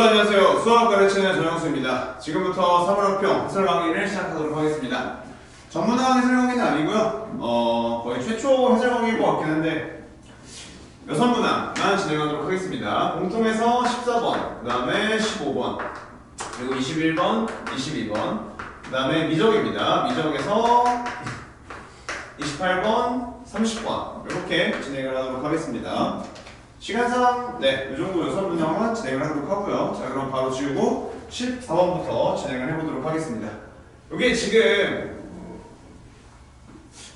여러분 안녕하세요. 수학 가르치는 전영수입니다. 지금부터 3월학평 해설 강의를 시작하도록 하겠습니다. 전문화 해설 강의는 아니고요. 거의 최초 해설 강의일 것 같긴 한데 여선문항만 진행하도록 하겠습니다. 공통에서 14번, 그 다음에 15번, 그리고 21번, 22번, 그 다음에 미적입니다. 미적에서 28번, 30번 이렇게 진행을 하도록 하겠습니다. 시간상 이 정도 여선문항만 진행을 하도록 하고요. 자, 그럼 바로 지우고 14번부터 진행을 해보도록 하겠습니다. 이게 지금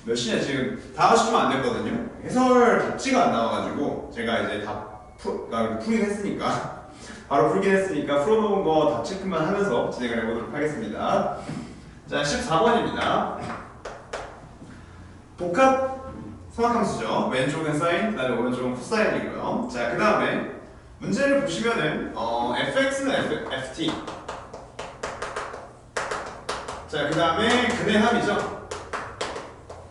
몇 시냐? 지금 5시쯤 안 됐거든요. 해설 답지가 안 나와가지고 제가 이제 다 풀긴 했으니까 바로 풀긴 했으니까 풀어놓은 거 답 체크만 하면서 진행을 해보도록 하겠습니다. 자, 14번입니다. 복합 성악함수죠. 왼쪽은 사인, 그 다음에 오른쪽은 코사인이고요. 자, 그 다음에 문제를 보시면은 fx는 ft, 자, 그 다음에 근해합이죠.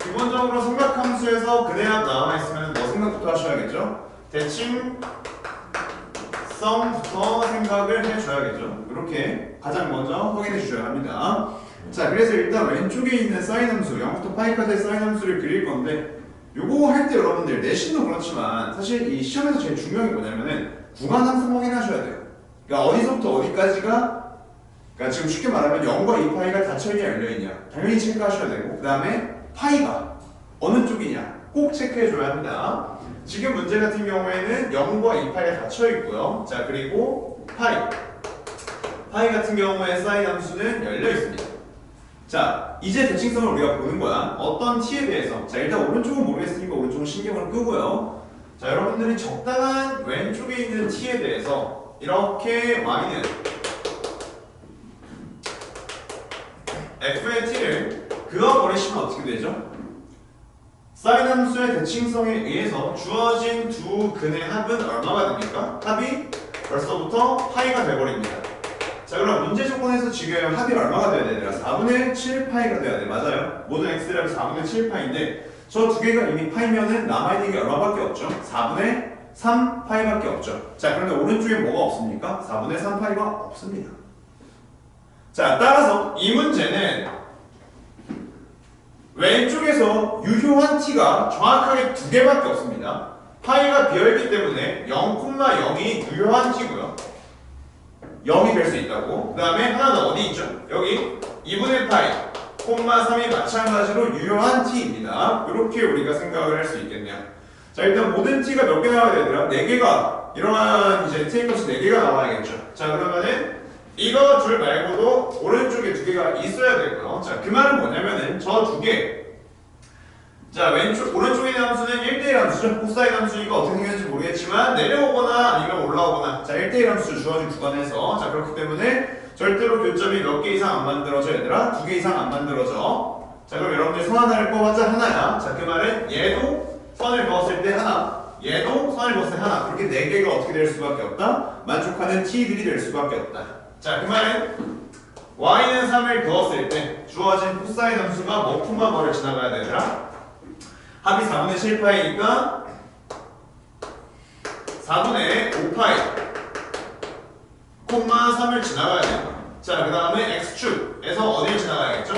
기본적으로 삼각함수에서 근해합 나와있으면 뭐 생각부터 하셔야겠죠. 대칭성부터 생각을 해줘야겠죠. 이렇게 가장 먼저 확인해 주셔야 합니다. 자, 그래서 일단 왼쪽에 있는 사인 함수, 0부터 파이까지의 사인 함수를 그릴 건데 요거 할 때 여러분들 내신도 그렇지만 사실 이 시험에서 제일 중요한 게 뭐냐면은 구간 항상 확인하셔야 돼요. 그러니까 어디서부터 어디까지가, 그러니까 지금 쉽게 말하면 0과 2파이가 닫혀있냐 열려있냐 당연히 체크하셔야 되고, 그 다음에 파이가 어느 쪽이냐 꼭 체크해줘야 합니다. 지금 문제 같은 경우에는 0과 2파이가 닫혀있고요. 자, 그리고 파이 같은 경우에 사인 함수는 열려있습니다. 자, 이제 대칭성을 우리가 보는 거야. 어떤 t에 대해서. 자, 일단 오른쪽은 모르겠으니까 오른쪽은 신경을 끄고요. 자, 여러분들이 적당한 왼쪽에 있는 t에 대해서 이렇게 y는 f의 t를 그어버리시면 어떻게 되죠? 사인 함수의 대칭성에 의해서 주어진 두 근의 합은 얼마가 됩니까? 합이 벌써부터 파이가 돼버립니다. 자, 그럼 문제 조건에서 지금 합이 얼마가 돼야 되더라? 4분의 7파이가 돼야 돼. 맞아요. 모든 x들하고 4분의 7파이인데 저 두 개가 이미 파이면은 남아있는 게 얼마밖에 없죠? 4분의 3파이밖에 없죠. 자, 그런데 오른쪽에 뭐가 없습니까? 4분의 3파이가 없습니다. 자, 따라서 이 문제는 왼쪽에서 유효한 t가 정확하게 두 개밖에 없습니다. 파이가 비어있기 때문에 0,0이 유효한 t고요. 0이 될 수 있다고. 그 다음에 하나는 어디 있죠? 여기 2분의 파이, 3이 마찬가지로 유효한 t입니다. 이렇게 우리가 생각을 할 수 있겠네요. 자, 일단 모든 t가 몇 개 나와야 되더라? 4개가, 이러한 이제 t의 값이 4개가 나와야겠죠. 자, 그러면은 이거 둘 말고도 오른쪽에 2개가 있어야 되고요. 자, 그 말은 뭐냐면은 저 2개. 자, 오른쪽에 있는 함수는 1대1 함수죠. 코사인 함수니까 어떻게 생겼는지 모르겠지만 내려오거나 아니면 올라오거나, 자, 1대1 함수 주어진 구간에서, 자, 그렇기 때문에 절대로 교점이 몇 개 이상 안 만들어져. 얘들아 2개 이상 안 만들어져. 자, 그럼 여러분들 선 하나를 뽑았자 하나야. 자, 그 말은 얘도 선을 그었을 때 하나, 얘도 선을 그었을 때 하나, 그렇게 4개가 어떻게 될 수밖에 없다? 만족하는 t들이 될 수밖에 없다. 자, 그 말은 y는 3을 그었을 때 주어진 코사인 함수가 뭐를 지나가야 되더라? 합이 4분의 7파이니까 4분의 5파이, 3을 지나가야 돼요. 자, 그 다음에 x축에서 어디를 지나가야겠죠?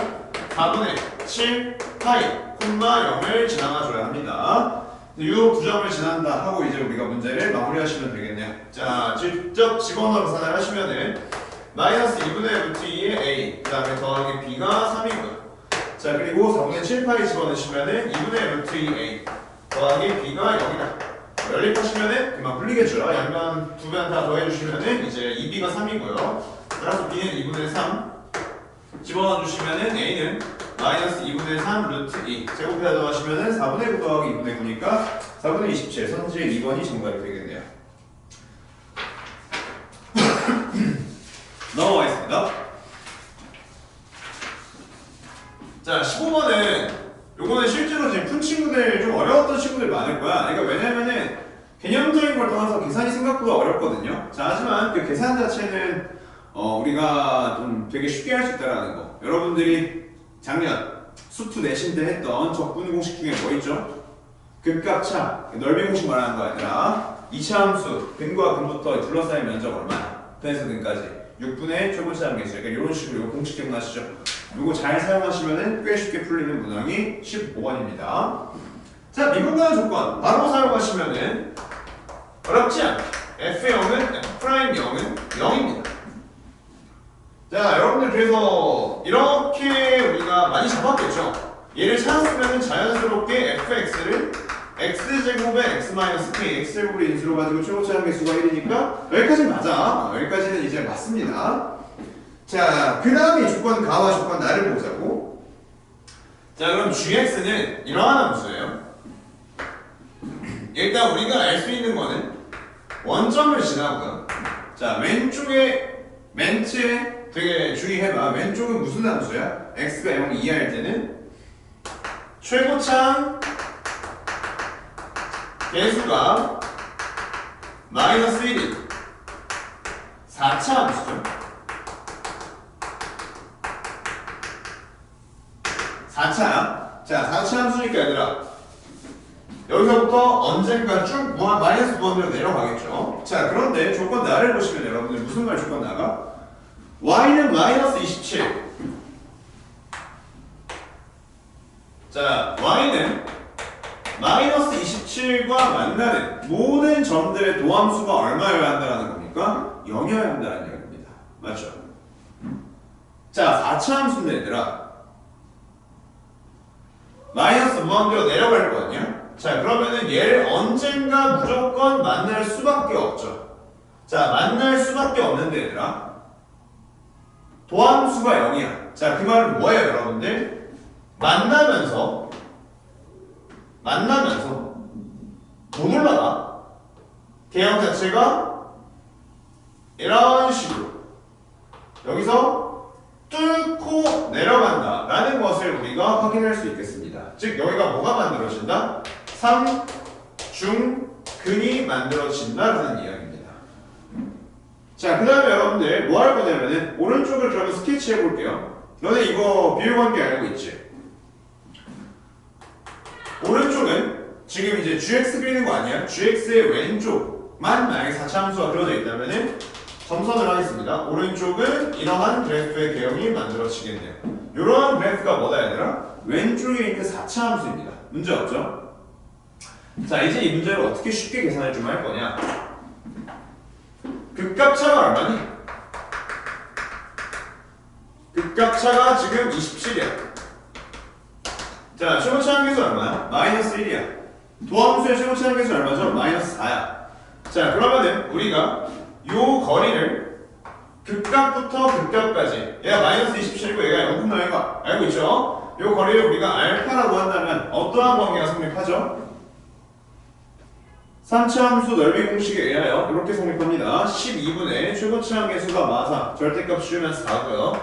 4분의 7파이, 0을 지나가줘야 합니다. 이 두 점을 지난다 하고 이제 우리가 문제를 마무리하시면 되겠네요. 자, 직접 집어넣어 계산을 하시면은 마이너스 2분의 루트 2의 a, 그 다음에 더하기 b가 3이고요. 자, 그리고 4분의 7파이 집어넣으시면은 2분의 루트 2a 더하기 b가 0이다. 연립하시면은 그만 풀리겠죠. 양변 두 변 다 더해주시면은 이제 2b가 3이고요. 따라서 b는 2분의 3 집어넣어주시면은 a는 마이너스 2분의 3 루트 2 제곱해서 더하시면은 4분의 9 더하기 2분의 9니까 4분의 27 선지의 2번이 정답이 되겠네요. 넘어가겠습니다. 자, 15번은 요거는 실제로 지금 푼 친구들 좀 어려웠던 친구들 많을 거야. 그러니까 왜냐면은 개념적인 걸 떠나서 계산이 생각보다 어렵거든요. 자, 하지만 그 계산 자체는 우리가 좀 되게 쉽게 할 수 있다라는 거. 여러분들이 작년 수투 내신 때 했던 적분 공식 중에 뭐 있죠? 극값차, 넓이 공식 말하는 거 아니라 2차 함수 근과 근부터 둘러싸인 면적 얼마나? 분에서 등까지 6분의 최고치 함계수. 그러니까 이런 식으로 이거 공식 기억나시죠? 이거 잘 사용하시면은 꽤 쉽게 풀리는 문항이 15번입니다. 자, 미분간의 조건 바로 사용하시면은 어렵지 않게 F0은 F'0은 0입니다. 자, 여러분들 그래서 이렇게 우리가 많이 잡았겠죠? 얘를 찾았으면 자연스럽게 fx를 x제곱에 x-k, x제곱을 인수로 가지고 최고치 함계수가 1이니까 여기까지는 맞아. 여기까지는 이제 맞습니다. 자, 그 다음에 조건 가와 조건 나를 보자고. 자, 그럼 gx는 이러한 함수예요. 일단 우리가 알 수 있는 거는 원점을 지나고요. 자, 왼쪽에 멘트에 되게 주의해봐. 왼쪽은 무슨 함수야? x가 0 이하일 때는 최고참 개수가 마이너스 1인 4차 함수죠. 4차. 자, 4차 함수니까 얘들아 여기서부터 언젠가 쭉 마이너스 무한대로 내려가겠죠. 자, 그런데 조건 나를 보시면 여러분들 무슨 말 조건 나가? y는 마이너스 27. 자, y는 마이너스 27과 만나는 모든 점들의 도함수가 얼마여야 한다는 겁니까? 0이어야 한다는 얘기입니다. 맞죠? 자, 4차 함수인데 얘들아 마이너스 무한대로 내려갈 거 아니야? 자, 그러면은 얘를 언젠가 무조건 만날 수밖에 없죠. 자, 만날 수밖에 없는데 얘들아 도함수가 0이야. 자, 그 말은 뭐예요 여러분들? 만나면서 못 올라가. 개형 자체가 이런 식으로 여기서 뚫고 내려간다 라는 것을 우리가 확인할 수 있겠습니다. 즉 여기가 뭐가 만들어진다? 3중근이 만들어진다라는 이야기입니다. 자, 그 다음에 여러분들 뭐 할 거냐면은 오른쪽을 그러면 스케치 해볼게요. 너네 이거 비율관계 알고 있지? 오른쪽은 지금 이제 gx 그리는 거 아니야? gx의 왼쪽만 만약에 4차 함수가 그려져 있다면은 점선을 하겠습니다. 오른쪽은 이러한 그래프의 개형이 만들어지겠네요. 이러한 그래프가 뭐다 얘들아? 왼쪽에 있는 4차 함수입니다. 문제 없죠? 자, 이제 이 문제를 어떻게 쉽게 계산을 좀 할 거냐? 극값차가 얼마니? 극값차가 지금 27이야. 자, 최고치 함계수 얼마야? 마이너스 1이야. 도함수의 최고치 함계수 얼마죠? 마이너스 4야. 자, 그러면은 우리가 요 거리를 극값부터 극값까지 얘가 마이너스 27이고 얘가 0,0가 알고 있죠? 요 거리를 우리가 알파라고 한다면 어떠한 관계가 성립하죠? 3차 함수 넓이 공식에 의하여 이렇게 성립합니다. 12분의 최고치 함계수가 마사 절대값 씌우면 4고요.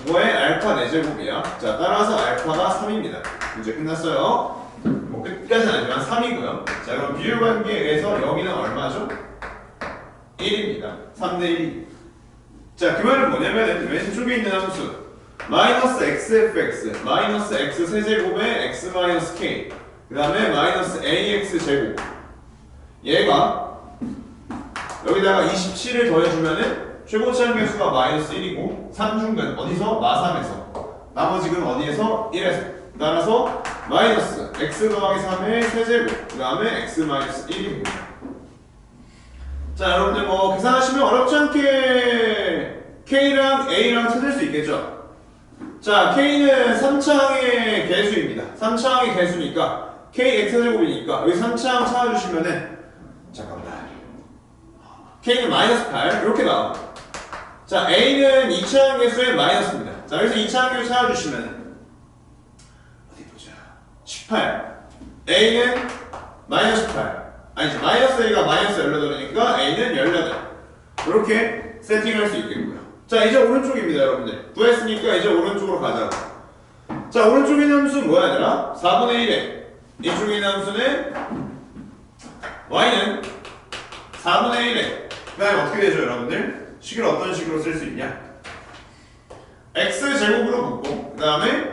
뭐의 알파 4제곱이야. 자, 따라서 알파가 3입니다. 문제 끝났어요. 뭐 끝까지는 아니지만 3이고요. 자, 그럼 비율관계에 의해서 여기는 얼마죠? 1입니다. 3대 1. 자, 그 말은 뭐냐면 왼쪽에 있는 함수 마이너스 xfx 마이너스 x 세제곱에 x 마이너스 k 그 다음에 마이너스 ax 제곱 얘가 여기다가 27을 더해주면은 최고치 함계수가 마이너스 1이고 3중근 어디서? 마삼에서 나머지근 어디에서? 1에서 따라서 마이너스 x 더하기 3의 세제곱 그 다음에 x 마이너스 1입니다. 자, 여러분들 뭐 계산하시면 어렵지 않게 k랑 a랑 찾을 수 있겠죠? 자, k는 3차항의 개수입니다. 3차항의 개수니까 k x제곱이니까 여기 3차항 찾아주시면은 잠깐만 k는 마이너스 8 이렇게 나와. 자, a는 2차항 개수의 마이너스입니다. 자, 여기서 2차항 개수 찾아주시면 어디 보자 18 a는 마이너스 18 아니지 마이너스 a가 마이너스 18이니까 a는 18 이렇게 세팅할 수 있겠고요. 자, 이제 오른쪽입니다 여러분들. 구했으니까 이제 오른쪽으로 가자고. 자, 오른쪽에 있는 함수는 뭐야 얘들아? 4분의 1에 이쪽에 있는 함수는 y는 4분의 1에 그 다음에 어떻게 되죠 여러분들? 식을 어떤 식으로 쓸 수 있냐? x제곱으로 묶고 그 다음에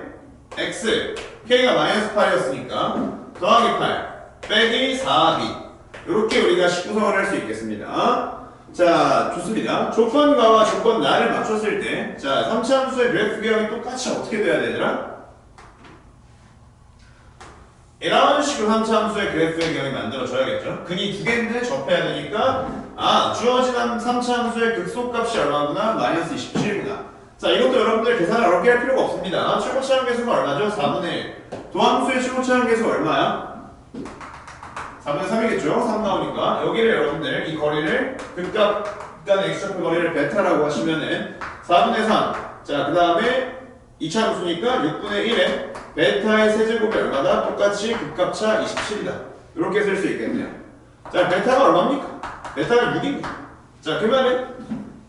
x k가 마이너스 8이었으니까 더하기 8 빼기 4b 이렇게 우리가 식 구성을 할 수 있겠습니다. 자, 좋습니다. 조건가와 조건 나를 맞췄을 때, 자, 3차 함수의 그래프 개형이 똑같이 어떻게 돼야 되더라? 이런 식으로 3차 함수의 그래프의 개형이 만들어져야겠죠. 근이 두 개인데 접해야 되니까, 주어진 3차 함수의 극소값이 얼마구나? 마이너스 27입니다. 자, 이것도 여러분들 계산을 어렵게 할 필요가 없습니다. 최고차항 계수가 얼마죠? 4분의 1. 도함수의 최고차항 계수가 얼마야? 4분의 3이겠죠? 3 나오니까. 여기를 여러분들, 이 거리를, 극값 간 x좌표 거리를 베타라고 하시면은 4분의 3. 자, 그 다음에 2차 함수니까 6분의 1에 베타의 세제곱이 얼마다? 똑같이 극값차 27이다. 이렇게 쓸 수 있겠네요. 자, 베타가 얼마입니까? 베타가 6입니다. 자, 그러면은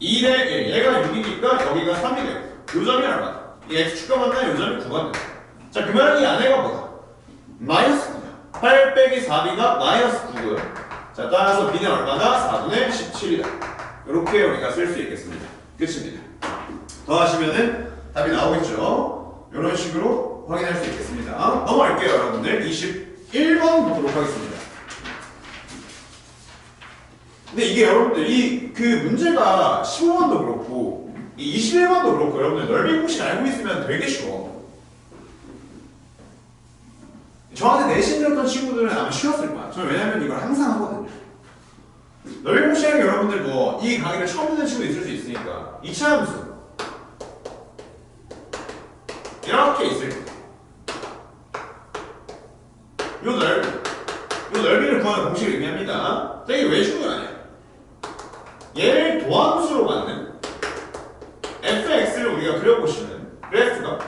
2대 1. 얘가 6이니까 여기가 3이 돼요. 요 점이 얼마다? 이 x축과 만나면 요 점이 9가 돼요. 자, 그러면 이 안에가 뭐다? 마이너스 9다. 8 빼기 4b가 마이너스 9고요. 자, 따라서 b는 얼마다? 4분의 17이다. 이렇게 우리가 쓸 수 있겠습니다. 끝입니다. 더하시면은 답이 나오겠죠? 이런 식으로 확인할 수 있겠습니다. 넘어갈게요, 여러분들. 21번 보도록 하겠습니다. 근데 이게 여러분들, 그 문제가 15번도 그렇고, 이 21번도 그렇고, 여러분들 넓이 공식 알고 있으면 되게 쉬워. 저한테 내신 들었던 친구들은 아마 쉬웠을 거야. 저는 왜냐면 이걸 항상 하거든요. 넓이 공식은 여러분들 이 강의를 처음 듣는 친구 있을 수 있으니까, 2차 함수. 이렇게 있을 거예요. 요 넓이를 구하는 공식을 의미합니다. 자, 이게 왜 중요하냐? 얘를 도함수로 갖는 fx를 우리가 그려보시면 그래프가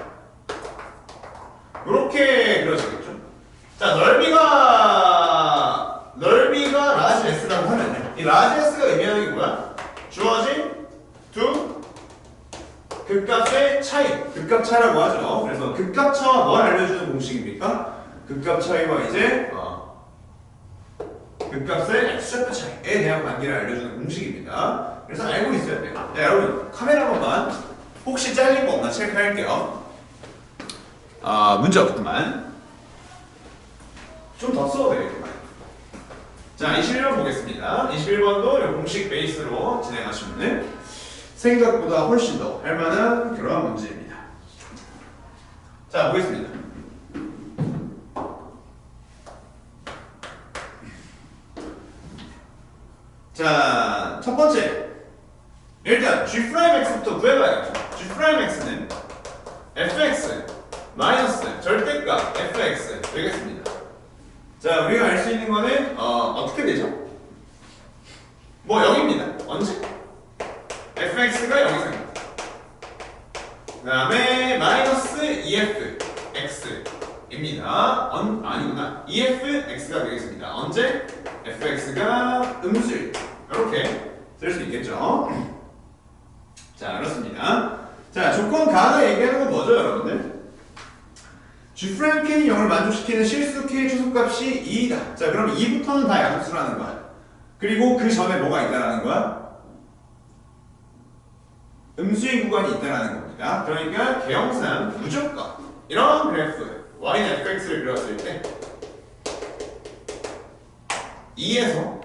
이렇게 그려지겠죠. 자, 넓이가 라지 s라고 하면 이 라지 s가 의미하는 게 뭐야? 주어진 두 극값의 차이, 극값 차라고 하죠. 그래서 극값 차와 뭘 알려주는 공식입니까? 극값 차이와 이제 극값의 x좌표 차이에 대한 관계를 알려주는 공식입니다. 그래서 알고 있어야 돼요. 네, 여러분 카메라 한번만 혹시 잘린 거 없나 체크할게요. 문제 없구만. 좀 더 써도 되겠구만. 자, 21번 보겠습니다. 21번도 공식 베이스로 진행하시면 생각보다 훨씬 더 할만한 그러한 문제입니다. 자, 보겠습니다. 자, 첫 번째. 일단 G'X부터 구해봐야겠죠. G'X는 fx 마이너스 절대값 fx 되겠습니다. 자, 우리가 알 수 있는 거는 어떻게 되죠? 0입니다. 언제? fx가 0 이상입니다. 그 다음에 마이너스 EF x입니다. 아니구나. EF x가 되겠습니다. 언제? fx가 음수일 때. 이렇게 쓸 수 있겠죠. 자, 그렇습니다. 자, 조건 가가 얘기하는 건 뭐죠, 여러분들? G'K이 0을 만족시키는 실수 K의 최소값이 2이다. 자, 그럼 2부터는 다 양수라는 거야. 그리고 그 전에 뭐가 있다라는 거야? 음수의 구간이 있다라는 겁니다. 그러니까 개형상 무조건 이런 그래프 y는 fx를 그렸을 때 2에서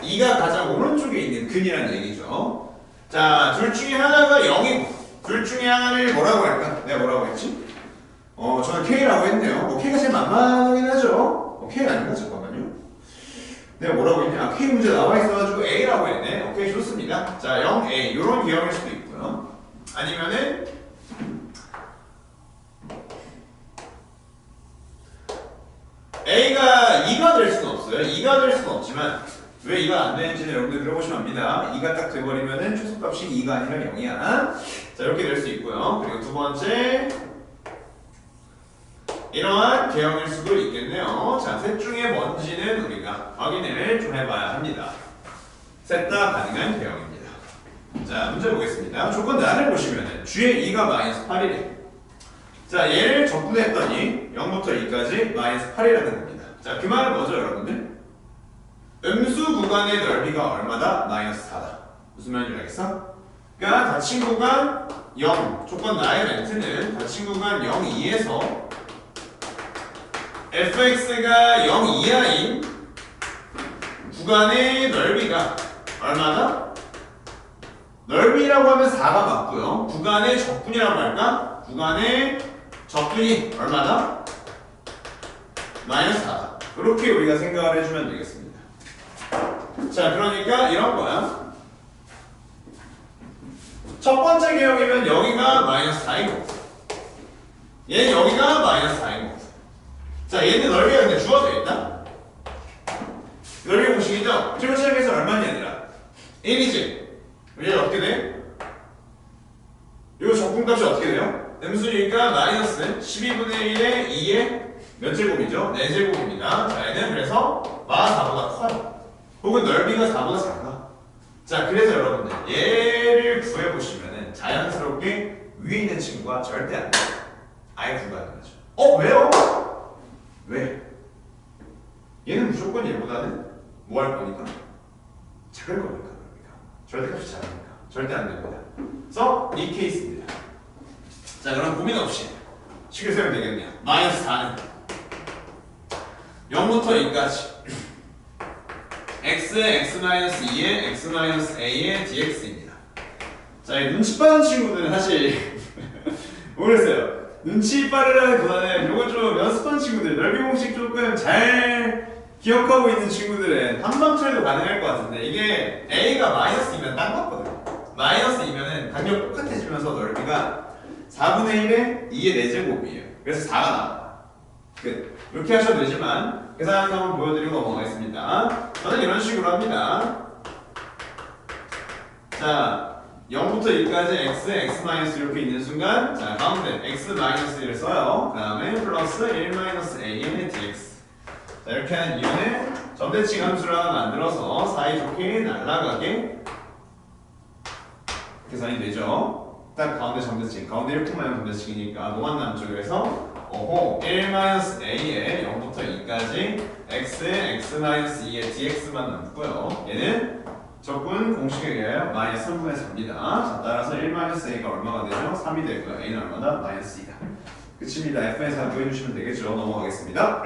2가 가장 오른쪽에 있는 근이라는 얘기죠. 자, 둘 중에 하나가 0이고 둘 중에 하나를 뭐라고 할까? 내가 뭐라고 했지? 저는 K라고 했네요. K가 제일 만만하긴 하죠. K가 아닌가? 잠깐만요. 내가 뭐라고 했냐? K 문제 나와 있어가지고 A라고 했네. 오케이, 좋습니다. 자, 0A 이런 기형일 수도 있고요. 아니면은 A가 2가 될 수는 없어요. 2가 될 수는 없지만 왜 2가 안 되는지는 여러분들 들어보시면 압니다. 2가 딱 돼버리면은 최소값이 2가 아니라 0이야. 자, 이렇게 될 수 있고요. 그리고 두 번째, 이러한 개형일 수도 있겠네요. 자, 셋 중에 뭔지는 우리가 확인을 좀 해봐야 합니다. 셋 다 가능한 개형입니다. 자, 문제 보겠습니다. 조건 난을 보시면은 G의 2가 마이너스 8이래. 자, 얘를 적분했더니 0부터 2까지 마이너스 8이라는 겁니다. 자, 그 말은 뭐죠, 여러분들? 음수 구간의 넓이가 얼마다? 마이너스 4다. 무슨 말인지 알겠어? 그러니까 닫힌 구간 0, 조건 나의 멘트는 닫힌 구간 0, 2에서 fx가 0 이하인 구간의 넓이가 얼마다? 넓이라고 하면 4가 맞고요. 구간의 적분이라고 할까? 구간의 적분이 얼마다? 마이너스 4다. 이렇게 우리가 생각을 해주면 되겠습니다. 자, 그러니까 이런 거야. 첫 번째 개형이면 여기가 마이너스 4이고 얘는 여기가 마이너스 4이고 자, 얘는 넓이가 근데 주어져 있다. 넓이 공식이죠? 지금 시작해서 얼마냐 얘들아? 1이지? 얘는 어떻게 돼? 이거 적분값이 어떻게 돼요? 음수니까 마이너스 12분의 1에 2의 몇 제곱이죠? 4제곱입니다. 자, 얘는 그래서 마 4보다 커요. 혹은 넓이가 4보다 작아. 자, 그래서 여러분들 얘를 구해보시면은 자연스럽게 위에 있는 친구가 절대 안 돼요. 아예 불가능하죠. 왜요? 왜? 얘는 무조건 얘보다는 뭐 할 거니까? 작을 거니까. 절대값이 작으니까. 절대 안 됩니다. 그래서 이 케이스입니다. 자, 그럼 고민 없이 식을 세우면 되겠네요. 마이너스 4는 0부터 2까지 x의 x-2의 x-a의 dx입니다. 자, 이 눈치 빠른 친구들은 사실 모르겠어요. 눈치 빠르라기보다는 요거 좀 연습한 친구들, 넓이 공식 조금 잘 기억하고 있는 친구들은 한방 처리도 가능할 것 같은데 이게 a가 마이너스이면 딴 거거든요. 마이너스이면은 간격 똑같아지면서 넓이가 4분의 1에 2의 4제곱이에요. 그래서 4가 나와. 끝. 이렇게 하셔도 되지만 계산하는 거 한번 보여드리고 넘어가겠습니다. 저는 이런 식으로 합니다. 자, 0부터 1까지 x, x- 이렇게 있는 순간 자, 가운데 x-1을 써요. 그 다음에 플러스 1-a의 dx. 자, 이렇게 하는 이유는 점대칭 함수를 하나 만들어서 사이좋게 날아가게 계산이 되죠. 딱 가운데 점대칭, 가운데 1,0 점대칭이니까 노만남 쪽으로 해서 1-a에 0부터 2까지 x의 x-2의 dx만 남고요. 얘는 적분 공식에 의하여 마이너스 3분의 4입니다. 자, 따라서 1-a가 얼마가 되죠? 3이 되고요. a는 얼마다? 마이너스 2다. 끝입니다. f의 4 구해주시면 되겠죠. 넘어가겠습니다.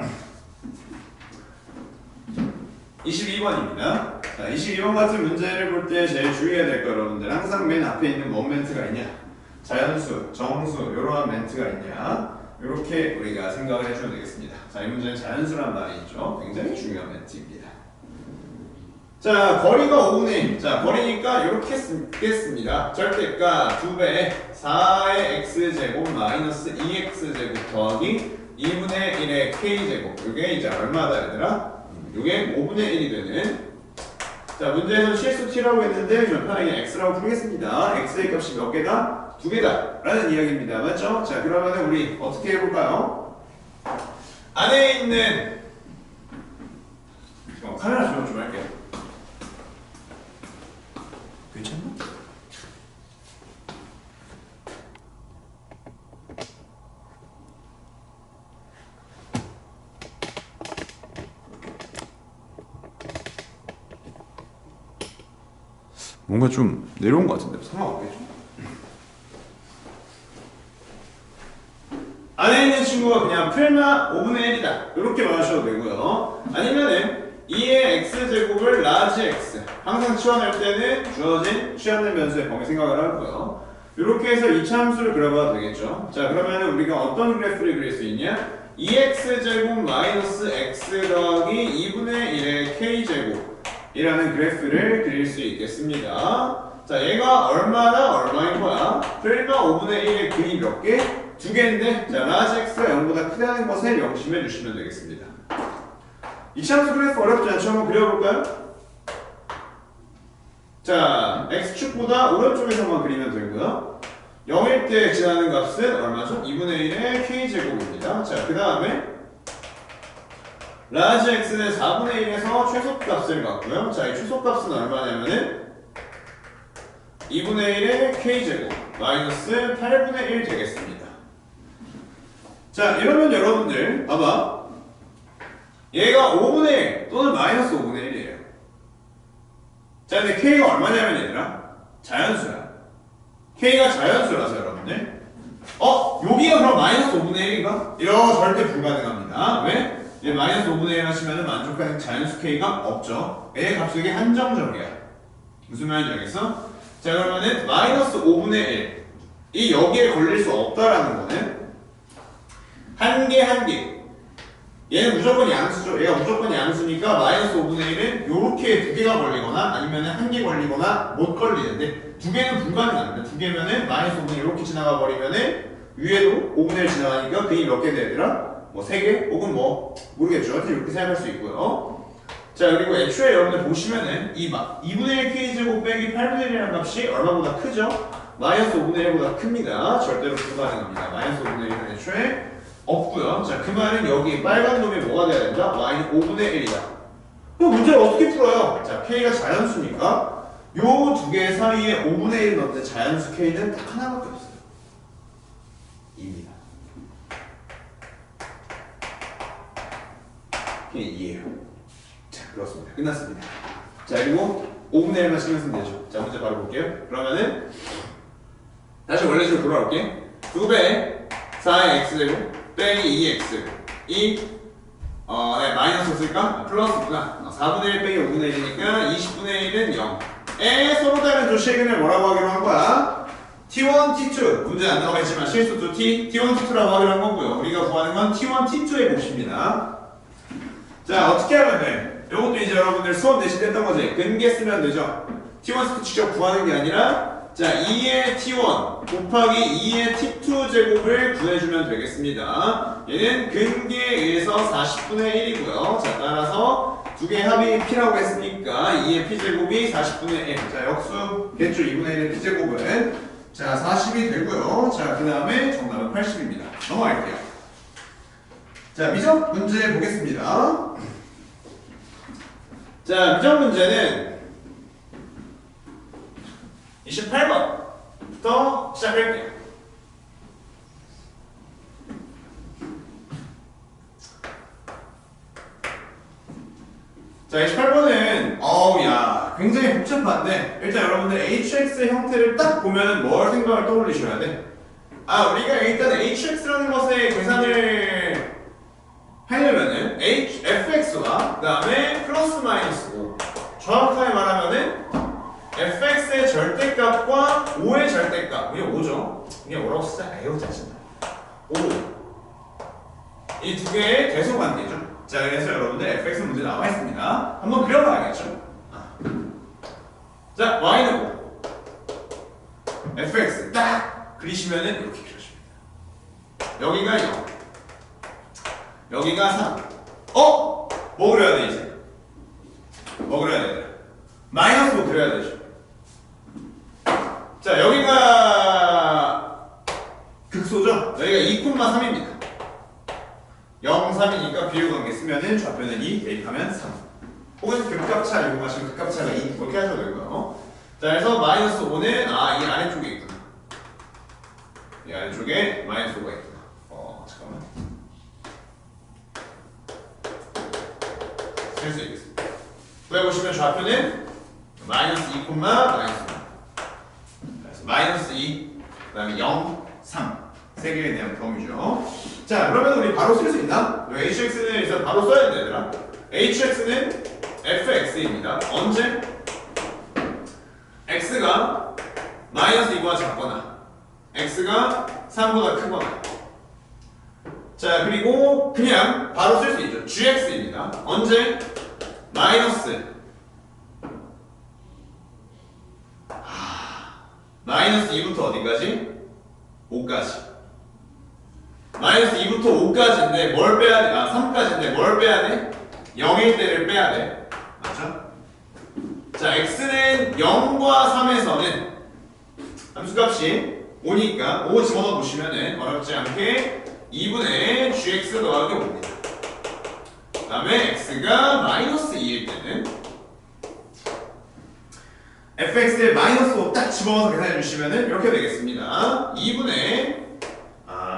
22번입니다. 자, 22번 같은 문제를 볼 때 제일 주의해야 될 거 여러분들 항상 맨 앞에 있는 뭔 멘트가 있냐? 자연수, 정수, 이러한 멘트가 있냐? 이렇게 우리가 생각을 해주면 되겠습니다. 자, 이 문제는 자연수란 말이 있죠. 굉장히 중요한 멘트입니다. 자, 거리가 5분의 1. 자, 거리니까 이렇게 쓰겠습니다. 절대가 2배 4의 x제곱 마이너스 2x제곱 더하기 2분의 1의 k제곱. 이게 이제 얼마다 얘들아? 이게 5분의 1이 되는. 자, 문제에서 실수 t라고 했는데 좀 편하게 x라고 부르겠습니다. x의 값이 몇 개다? 2개다 라는 이야기입니다. 맞죠? 자, 그러면 우리 어떻게 해볼까요? 안에 있는 카메라 조정 좀 할게요. 괜찮나? 뭔가 좀 내려온 것 같은데 상관없겠죠? 안에 있는 친구가 그냥 풀마 5분의 1이다 이렇게 말하셔도 되고요. 아니면은 2의 x제곱을 라지 x 항상 치환할 때는 주어진 치환된 변수의 범위 생각을 하고요. 이렇게 해서 이차함수를 그려봐도 되겠죠. 자, 그러면 우리가 어떤 그래프를 그릴 수 있냐? 2x제곱 마이너스 x 더하기 2분의 1의 k제곱 이라는 그래프를 그릴 수 있겠습니다. 자, 얘가 얼마인 거야? 풀마 5분의 1의 근이 몇 개? 2개인데 자, 라지 x가 0보다 크다는 것을 명심해 주시면 되겠습니다. 이차함수 그래프 어렵지 않죠? 한번 그려볼까요? 자, x축보다 오른쪽에서만 그리면 되고요. 0일 때 지나는 값은 얼마죠? 2분의 1의 k제곱입니다. 자, 그 다음에 라지 x는 4분의 1에서 최소값을 갖고요. 자, 이 최소값은 얼마냐면은 2분의 1의 k제곱 마이너스 8분의 1 되겠습니다. 자, 이러면 여러분들 봐봐. 얘가 5분의 1 또는 마이너스 5분의 1이에요. 자, 근데 k가 얼마냐면 얘들아 자연수야. k가 자연수라서 여러분들 여기가 그럼 마이너스 5분의 1인가? 이거 절대 불가능합니다. 왜? 이제 마이너스 5분의 1 하시면 만족하는 자연수 K가 없죠. A의 값이 이게 한정적이야. 무슨 말인지 알겠어? 자, 그러면은 마이너스 5분의 1. 이 여기에 걸릴 수 없다라는 거는 한 개. 얘는 무조건 양수죠. 얘가 무조건 양수니까 마이너스 5분의 1은 요렇게 두 개가 걸리거나 아니면 한 개 걸리거나 못 걸리는데 두 개는 불가능합니다. 두 개면은 마이너스 5분의 1 이렇게 지나가 버리면은 위에도 5분의 1 지나가니까 그게 몇 개 되더라? 뭐 3개? 혹은 뭐 모르겠죠. 하여튼 이렇게 생각할 수 있고요. 자, 그리고 애초에 여러분들 보시면은 이 2분의 1 k제곱 빼기 8분의 1이라는 값이 얼마보다 크죠? 마이너스 5분의 1보다 큽니다. 절대로 불가능합니다. 마이너스 5분의 1은 애초에 없고요. 자, 그 말은 여기 빨간 놈이 뭐가 돼야 된다? y는 5분의 1이다. 그럼 문제를 어떻게 풀어요? 자, k가 자연수니까 요 두 개 사이에 5분의 1 넣는데 자연수 k는 딱 하나밖에 없어요. 2입니다. 그게 2예요. 자, 그렇습니다. 끝났습니다. 자, 그리고 5분의 1만 신경 쓰면 되죠. 자, 문제 바로 볼게요. 그러면은 다시 원래대로 돌아올게. 2배 4의 x제곱 빼기 2x 네, 마이너스 쓸까? 플러스구나. 4분의 1 빼기 5분의 1이니까 20분의 1은 0. 서로 다른 조 실근을 뭐라고 하기로 한 거야? T1, T2. 문제 안 나와 있지만 실수도 T, T1, T2라고 하기로 한 거고요. 우리가 구하는 건 T1, T2의 몫입니다. 자, 어떻게 하면 돼? 이것도 이제 여러분들 수업 내실 때 했던 거지. 근계 쓰면 되죠. T1 직접 구하는 게 아니라 자, 2의 T1 곱하기 2의 T2 제곱을 구해주면 되겠습니다. 얘는 근계에 의해서 40분의 1이고요. 자, 따라서 두 개의 합이 P라고 했으니까 2의 P제곱이 40분의 1. 자, 역수겠죠. 2분의 1의 P제곱은. 자, 40이 되고요. 자, 그 다음에 정답은 80입니다. 넘어갈게요. 자, 미적 문제 보겠습니다. 자, 미적 문제는 28번부터 시작할게요. 자, 28번은 야 굉장히 복잡한데 일단 여러분들 hx의 형태를 딱 보면 뭘 생각을 떠올리셔야 돼? 우리가 일단 hx라는 것의 계산을 하려면은 fx와 그 다음에 플러스 마이너스 5 정확하게 말하면은 fx의 절대값과 5의 절대값 그게 5죠. 이게 뭐라고 쓰자? 에휴 짜증나. 5 이 두 개의 대소관계죠. 자, 그래서 여러분들 fx 문제 나와 있습니다. 한번 그려봐야겠죠. 자, y는 5 fx 딱 그리시면은 이렇게 그려줍니다. 여기가 0 여기가 3 뭐 그려야 돼 이제? 뭐 그려야 돼? 마이너스 5 그려야 되죠. 자, 여기가 극소죠? 여기가 2,3입니다. 0, 3이니까 비율관계 쓰면은 좌표는 2, 대입하면 3. 혹은 극값차 이용하시면 극값차가 2 그렇게 하셔도 되고요. 자, 그래서 마이너스 5는 이 아래쪽에 있구나. 이 아래쪽에 마이너스 5가 있구나. 잠깐만. 쓸 수 있겠습니다. 구해보시면 좌표는 마이너스 2, 마이너스 1. 그래서 마이너스 2, 그 다음에 0, 3. 세 개에 대한 범위죠. 자, 그러면 우리 바로 쓸 수 있나? hx는 일단 바로 써야 돼, 얘들아. hx는 fx입니다. 언제? x가 마이너스 2보다 작거나 x가 3보다 크거나. 자, 그리고 그냥 바로 쓸 수 있죠. gx입니다. 언제? 마이너스 마이너스 2부터 어디까지? 5까지. 마이너스 2부터 5까지인데 뭘 빼야 돼? 3까지인데 뭘 빼야 돼? 0일 때를 빼야 돼. 맞죠? 자, x는 0과 3에서는 함수값이 5니까 5 집어넣어 보시면은 어렵지 않게 2분의 gx 더하기 5입니다. 그 다음에 x가 마이너스 2일 때는 fx에 마이너스 5 딱 집어넣어서 계산해 주시면은 이렇게 되겠습니다. 2분의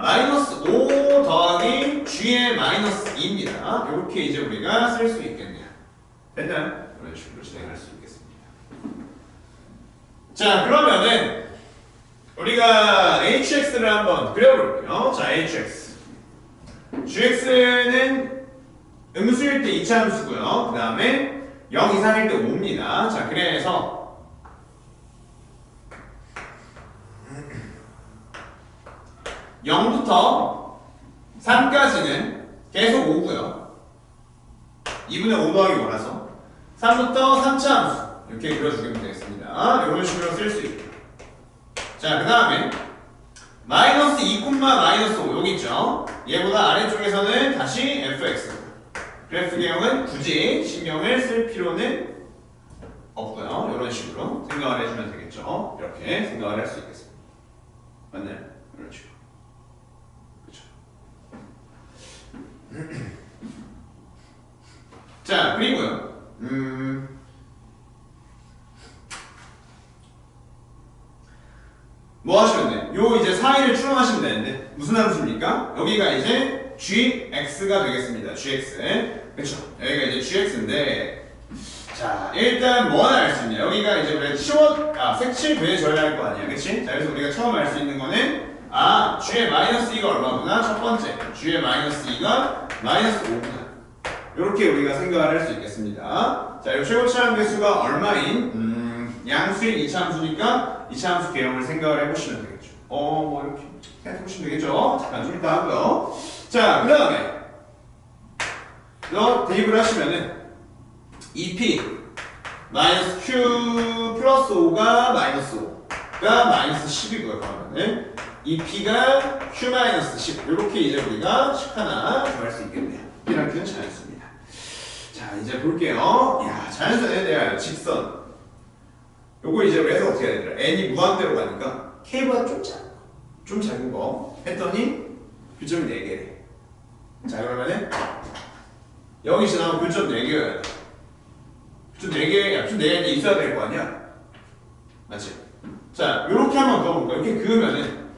마이너스 5 더하기 g의 마이너스 2입니다. 이렇게 이제 우리가 쓸 수 있겠네요. 됐나요? 이런 식으로 진행할 수 있겠습니다. 자, 그러면은 우리가 hx를 한번 그려볼게요. 자, hx gx는 음수일 때 이차함수고요. 그 다음에 0 이상일 때 5입니다. 자, 그래서 0부터 3까지는 계속 5고요. 2분의 5 더하기 5라서 3부터 3차 함수 이렇게 그려주시면 되겠습니다. 이런 식으로 쓸 수 있고. 자, 그 다음에 마이너스 2, 마이너스 5 여기 있죠. 얘보다 아래쪽에서는 다시 fx 그래프 개형은 굳이 신경을 쓸 필요는 없고요. 이런 식으로 생각을 해주면 되겠죠. 이렇게 생각을 할 수 있겠습니다. 맞나요? 이런 식으로. 그렇죠. 자, 그리고요. 뭐 하시면 돼? 요 이제 사이를 추론하시면 되는데 무슨 함수입니까? 여기가 이제 gx가 되겠습니다. gx. 그쵸? 여기가 이제 gx인데 자, 일단 뭐 하나 알 수 있냐? 여기가 이제 우리가 색칠 배에 절여할 거 아니야, 그치? 자, 그래서 우리가 처음 알 수 있는 거는 g의 마이너스 2가 얼마구나? 첫 번째, g의 마이너스 2가 마이너스 5구나. 이렇게 우리가 생각을 할 수 있겠습니다. 자, 이 최고차함 개수가 얼마인 양수인 이차함수니까 이차함수 개형을 생각을 해보시면 되겠죠. 뭐 이렇게 해보시면 되겠죠. 잠깐 좀 이따 하고요. 자, 그 다음에 대입을 하시면은 2p 마이너스 q 플러스 5가 마이너스 5가 마이너스 10이고요. 그러면은 2p가 q 마이너스 10 이렇게 이제 우리가 식 하나 구할 수 있겠네요. 이랑 q는 자연수입니다. 자, 이제 볼게요. 야, 자연수에 대한 직선. 요거 이제 그래서 어떻게 해야 되더라? n이 무한대로 가니까 k보다 좀 작은 거 했더니 교점이 4개래. 자, 그러면은 여기 지나면 교점 4개여야 돼. 교점 4개, 교점 4개 있어야 될 거 아니야? 맞지? 자, 요렇게 한번 그어볼까? 이렇게 그으면은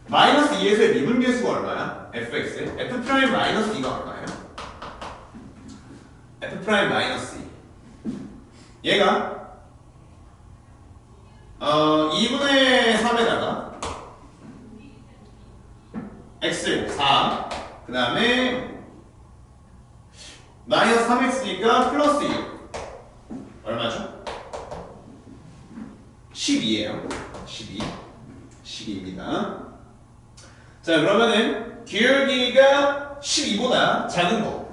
마이너스 2에서의 미분계수가 얼마야? fx. f 프라임 마이너스 2가 얼마예요? f 프라임 마이너스 2. 얘가 2분의 3에다가 x제곱 4 그 다음에 마이너스 3x니까 플러스 6 얼마죠? 12예요 12입니다. 자, 그러면은 기울기가 12보다 작은 거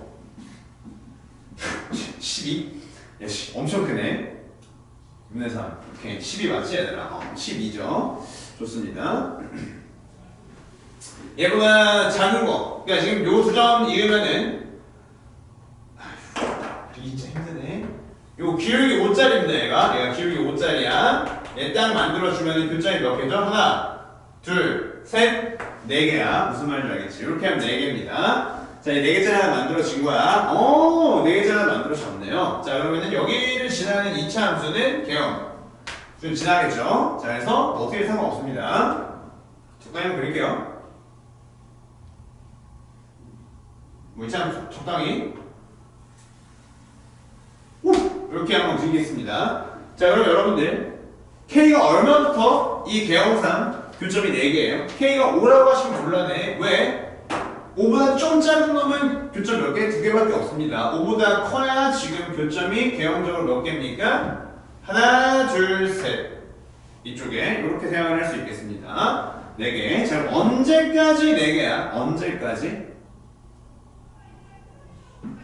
12? 야, 엄청 크네. 2분의 3 오케이, 12 맞지 얘들아? 12죠. 좋습니다. 얘보다 작은 거. 그러니까 지금 요 두 점 이으면은 진짜 힘드네. 요 기울기 5짜리입니다. 얘가 기울기 5짜리야. 얘 딱 만들어주면 교점이 몇 개죠? 하나, 둘, 셋, 4개야. 무슨 말인지 알겠지? 이렇게 하면 4개입니다. 자, 이 4개짜리 하나 만들어진 거야. 4개짜리 하나 만들어졌네요. 자, 그러면은 여기를 지나는 2차 함수는 개형. 좀 지나겠죠? 자, 그래서 어떻게 상관없습니다. 적당히 그릴게요. 뭐 2차 함수 적당히. 이렇게 한번 그리겠습니다. 자, 그럼 여러분들 K가 얼마부터 이 개형상 교점이 4개예요. K가 5라고 하시면 곤란해. 왜? 5보다 좀 작은 놈은 교점 몇 개? 2개밖에 없습니다. 5보다 커야 지금 교점이 개형적으로 몇 개입니까? 하나, 둘, 셋. 이쪽에 이렇게 생각을 할 수 있겠습니다. 4개. 자, 언제까지 4개야? 언제까지?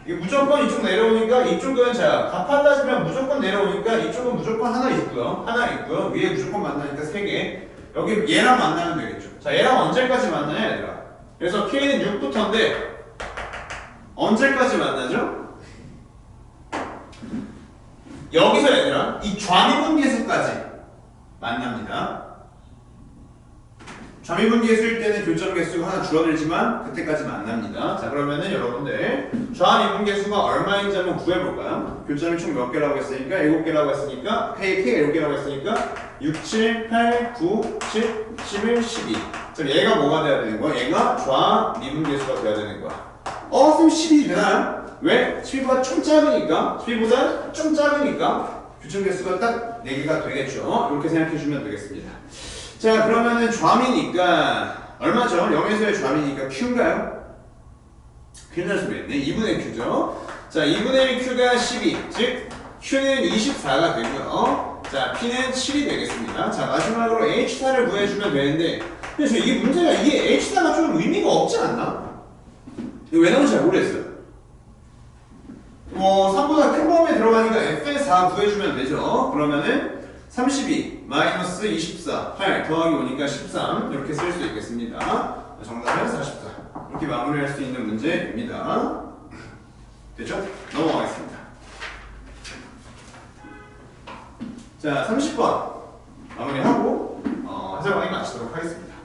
이게 무조건 이쪽 내려오니까 이쪽은 자, 다 따지면 무조건 내려오니까 이쪽은 무조건 하나 있고요. 위에 무조건 만나니까 3개. 여기 얘랑 만나면 되겠죠. 자, 얘랑 언제까지 만나냐 얘들아. 그래서 K는 6부터인데 언제까지 만나죠? 여기서 얘들아 이 좌미분계수까지 만납니다. 좌미분계수일 때는 교점 개수가 하나 줄어들지만 그때까지 만납니다. 자, 그러면은 여러분들 좌미분계수가 얼마인지 한번 구해볼까요? 교점이 총 몇 개라고 했으니까 7개라고 했으니까 K가 7개라고 했으니까 6, 7, 8, 9, 10, 11, 12. 그럼 얘가 뭐가 돼야 되는 거야? 얘가 좌미분계수가 돼야 되는 거야. 그럼 12 되나요? 왜? 12보다 좀 작으니까 12보다 좀 작으니까 교점 개수가 딱 4개가 되겠죠. 이렇게 생각해 주면 되겠습니다. 자, 그러면은 좌미니까 얼마죠? 0에서의 좌미니까 Q인가요? 큰일 날 소리 했네. 2분의 Q죠. 자, 2분의 Q가 12, 즉 Q는 24가 되고요. 자, P는 7이 되겠습니다. 자, 마지막으로 H타를 구해주면 되는데, 근데 이 문제가 이게 H타가 좀 의미가 없지 않나? 이거 왜 나오는지 잘 모르겠어요. 뭐 3보다 큰 범위에 들어가니까 F의 4 구해주면 되죠. 그러면은 32 마이너스 24 8 더하기 5니까 13 이렇게 쓸 수 있겠습니다. 정답은 44 이렇게 마무리할 수 있는 문제입니다. 됐죠? 넘어가겠습니다. 자, 30번 마무리하고 해설방에 마치도록 하겠습니다.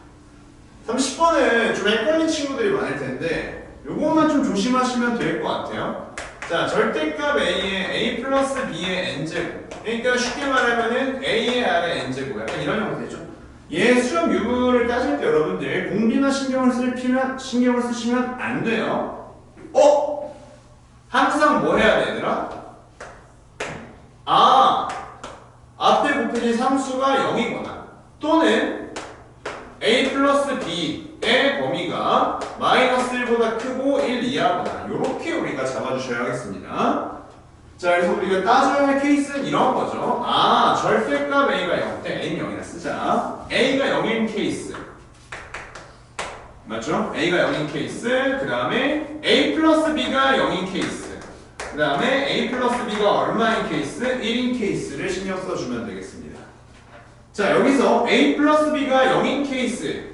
30번은 좀 헷갈린 친구들이 많을 텐데 요것만 좀 조심하시면 될 것 같아요. 자, 절대값 A의 A 플러스 B의 N제곱. 그러니까 쉽게 말하면은 A의 R의 N제곱. 약간 이런 형태죠. 얘 수렴 유무를 따질 때 여러분들 공비나 신경을 쓰시면 안 돼요. 항상 뭐 해야 돼, 얘들아? 앞에 곱해진 상수가 0이거나 또는 A 플러스 B의 범위가 마이너스 1보다 크고 1 이하거나 이렇게 우리가 잡아주셔야겠습니다. 자, 그래서 우리가 따져야 할 케이스는 이런 거죠. 절대값 A가 0 때 A는 0이라 쓰자. A가 0인 케이스 맞죠? A가 0인 케이스, 그 다음에 A 플러스 B가 0인 케이스, 그 다음에 A 플러스 B가 얼마인 케이스? 1인 케이스를 신경 써주면 되겠습니다. 자, 여기서 A 플러스 B가 0인 케이스,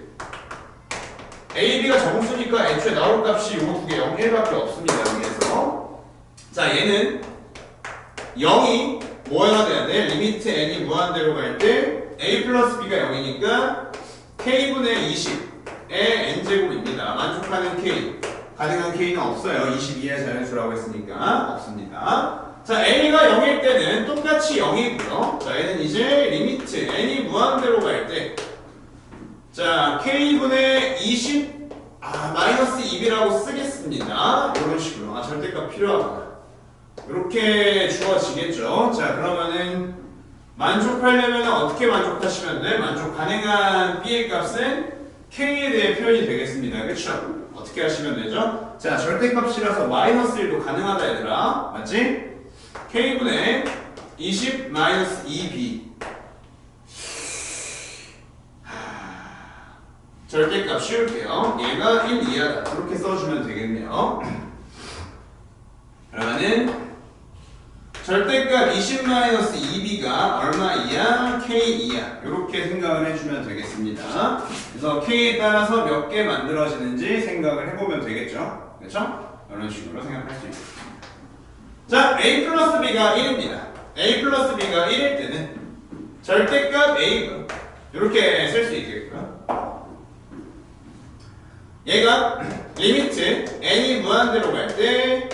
A, B가 정수니까 애초에 나올 값이 요거 두 개 0, 1밖에 없습니다. 여기에서 자, 얘는 0이 뭐가 돼야 돼? 리미트 n이 무한대로 갈 때 A 플러스 B가 0이니까 K분의 20의 N제곱입니다. 만족하는 K, 가능한 K는 없어요. 22의 자연수라고 했으니까 없습니다. 자, A가 0일 때는 똑같이 0이고요. 자, 얘는 이제 리미트 n이 무한대로 갈 때 자, K분의 20 마이너스 2이라고 쓰겠습니다. 이런 식으로 절대값 필요하구나. 이렇게 주어지겠죠. 자, 그러면은 만족하려면 어떻게 만족하시면 돼? 만족 가능한 B의 값은 K에 대해 표현이 되겠습니다. 그쵸? 어떻게 하시면 되죠? 자, 절대값이라서 마이너스 1도 가능하다 얘들아. 맞지? K분의 20 마이너스 2B 절대값 씌울게요. 얘가 1 이하다. 이렇게 써주면 되겠네요. 그러면은 절대값 20-2b가 얼마 이하? K 이하. 이렇게 생각을 해주면 되겠습니다. 그래서 K에 따라서 몇 개 만들어지는지 생각을 해보면 되겠죠. 그렇죠? 이런 식으로 생각할 수 있습니다. 자, A 플러스 B가 1입니다. A 플러스 B가 1일 때는 절대값 A가 이렇게 쓸 수 있겠고요. 얘가 리미트 n이 무한대로 갈 때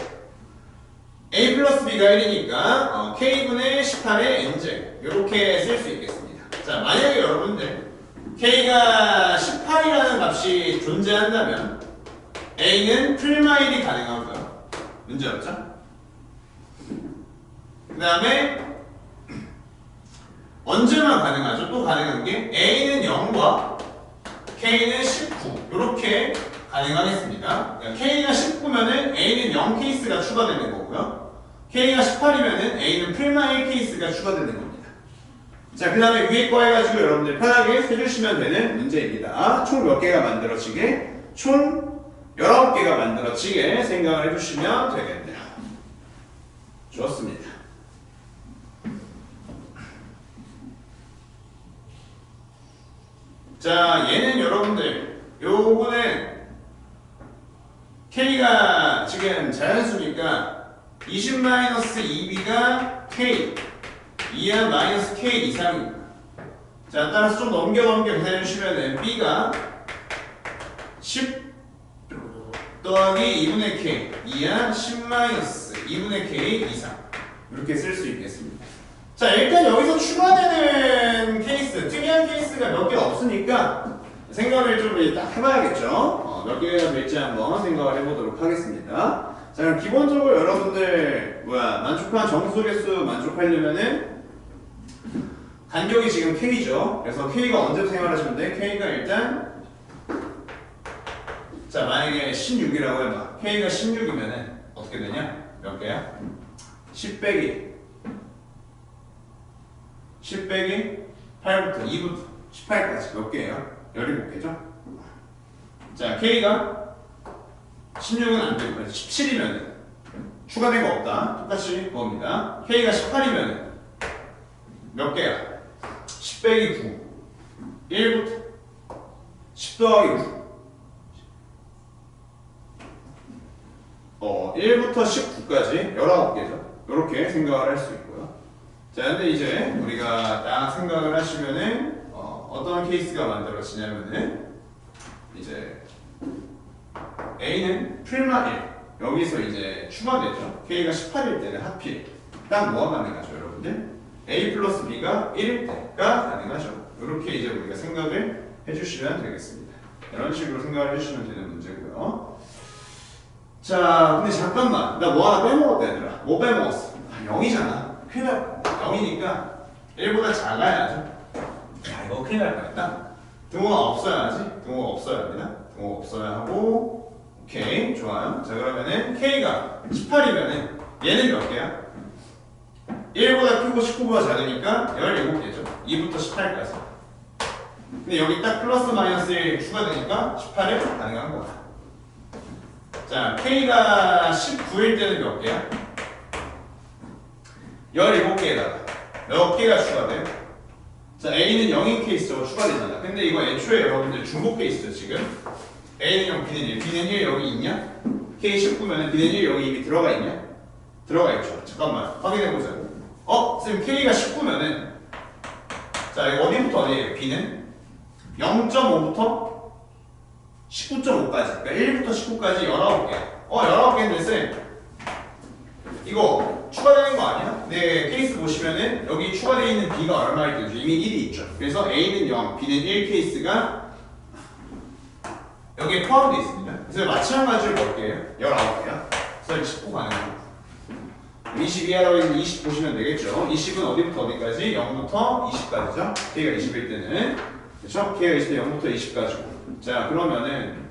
A 플러스 B가 1이니까 K분의 18의 N제곱 이렇게 쓸 수 있겠습니다. 자, 만약에 여러분들 K가 18이라는 값이 존재한다면 A는 풀마일이 가능하고요. 문제 없죠? 그 다음에 언제만 가능하죠? 또 가능한 게 A는 0과 K는 19 이렇게 가능하겠습니다. 그러니까 K가 19면은 A는 0 케이스가 추가되는 거고요. K가 18이면은 A는 풀마일 케이스가 추가되는 겁니다. 자, 그 다음에 위에 거 해가지고 여러분들 편하게 해주시면 되는 문제입니다. 총 몇 개가 만들어지게? 총 19개가 만들어지게 생각을 해주시면 되겠네요. 좋습니다. 자, 얘는 여러분들 요거는 K가 지금 자연수니까 20-2b가 K 이하 마이너스 K 이상입니다. 자, 따라서 좀 넘겨 계산해 주시면 B가 10 더하기 2분의 K 이하 10 마이너스 2분의 K 이상 이렇게 쓸 수 있겠습니다. 자, 일단 여기서 추가되는 케이스, 특이한 케이스가 몇 개 없으니까 생각을 좀 딱 해봐야겠죠. 몇 개가 될지 한번 생각을 해보도록 하겠습니다. 자, 그럼 기본적으로 여러분들 만족한 정수개수 만족하려면은 간격이 지금 K죠. 그래서 K가 언제 생활하시면 돼? K가 일단 자, 만약에 16이라고 해봐. K가 16이면은 어떻게 되냐? 몇 개야? 10 빼기 8부터 2부터 18까지 몇 개예요? 17개죠? 자, K가 16은 안 되고 17이면 추가된 거 없다. 똑같이 그겁니다. K가 18이면 몇 개야? 10 빼기 9 1부터 10 더하기 9 1부터 19까지 19개죠. 이렇게 생각을 할 수 있고요. 자, 근데 이제 우리가 딱 생각을 하시면은 어떤 케이스가 만들어지냐면은 이제 A는 풀마 1 여기서 이제 추가되죠. K가 18일 때는 하필 딱 뭐가 가능하죠, 여러분들? A 플러스 B가 1일 때가 가능하죠. 이렇게 이제 우리가 생각을 해주시면 되겠습니다. 이런 식으로 생각을 해주시면 되는 문제고요. 자, 근데 잠깐만, 나 뭐 하나 빼먹었다 얘들아. 뭐 빼먹었어? 0이잖아. 큰일 날 뻔. 0이니까 1보다 작아야죠. 야, 이거 큰일 날 뻔했다. 등호가 없어야지. 등호가 없어야 합니다. 등호가 없어야 하고, 오케이, 좋아요. 자, 그러면은 K가 18이면은 얘는 몇 개야? 1보다 크고 19보다 작으니까 17개죠. 2부터 18까지. 근데 여기 딱 플러스 마이너스 1 추가되니까 18이 가능한 거야. 자, K가 19일 때는 몇 개야? 17개에다가 몇 개가 추가돼요? 자, A는 0인 케이스죠. 추가되잖아. 근데 이거 애초에 여러분들 중복 케이스죠, 지금. A는 0, B는 1. B는 1 여기 있냐? K 19면은 B는 1 여기 이미 들어가 있냐? 들어가 있죠. 잠깐만, 확인해보자. 쌤, K가 19면은 자, 이거 어디부터 어디예요? B는 0.5부터 19.5까지. 그러니까 1부터 19까지 19개. 19개인데 쌤, 이거 추가되는 거 아니야? 네, 케이스 보시면은 여기 추가되어 있는 B가 얼마일 때죠? 이미 1이 있죠. 그래서 A는 0, B는 1 케이스가 여기에 포함되어 있습니다. 그래서 마찬가지로 몇 개예요? 19개야. 그래서 19 가능합니다. 22하라고 있는 20 보시면 되겠죠. 20은 어디부터 어디까지? 0부터 20까지죠. K가 20일 때는. 그렇죠? K가 20일 때 0부터 20까지고. 자, 그러면은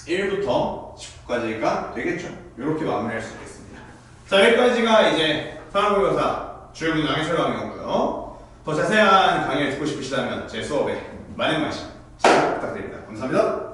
1부터 19까지가 되겠죠. 이렇게 마무리할 수 있겠습니다. 자, 여기까지가 이제 산업고교사 주요 문항의 설명이었고요. 더 자세한 강의를 듣고 싶으시다면 제 수업에 많은 관심 부탁드립니다. 감사합니다.